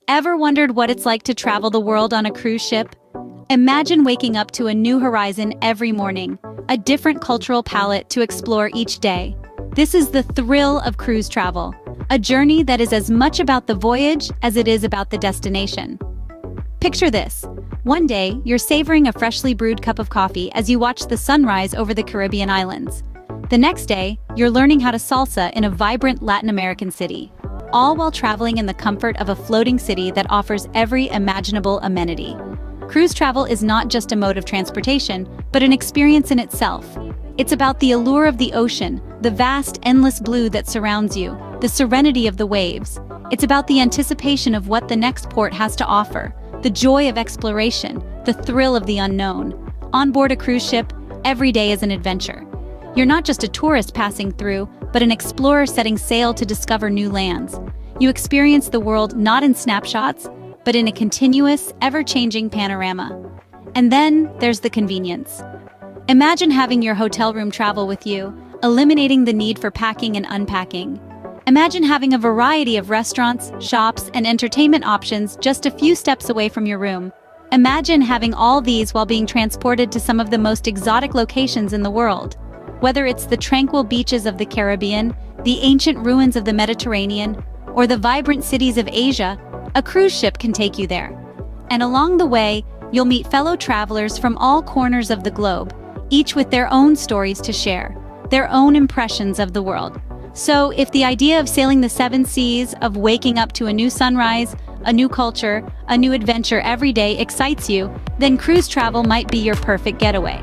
Ever wondered what it's like to travel the world on a cruise ship? Imagine waking up to a new horizon every morning, a different cultural palette to explore each day. This is the thrill of cruise travel, a journey that is as much about the voyage as it is about the destination. Picture this. One day, you're savoring a freshly brewed cup of coffee as you watch the sunrise over the Caribbean islands. The next day, you're learning how to salsa in a vibrant Latin American city, all while traveling in the comfort of a floating city that offers every imaginable amenity. Cruise travel is not just a mode of transportation, but an experience in itself. It's about the allure of the ocean, the vast, endless blue that surrounds you, the serenity of the waves. It's about the anticipation of what the next port has to offer, the joy of exploration, the thrill of the unknown. On board a cruise ship, every day is an adventure. You're not just a tourist passing through, but an explorer setting sail to discover new lands. You experience the world not in snapshots, but in a continuous, ever-changing panorama. And then there's the convenience. Imagine having your hotel room travel with you, eliminating the need for packing and unpacking. Imagine having a variety of restaurants, shops, and entertainment options just a few steps away from your room. Imagine having all these while being transported to some of the most exotic locations in the world. Whether it's the tranquil beaches of the Caribbean, the ancient ruins of the Mediterranean, or the vibrant cities of Asia, a cruise ship can take you there. And along the way, you'll meet fellow travelers from all corners of the globe, each with their own stories to share, their own impressions of the world. So, if the idea of sailing the seven seas, of waking up to a new sunrise, a new culture, a new adventure every day excites you, then cruise travel might be your perfect getaway.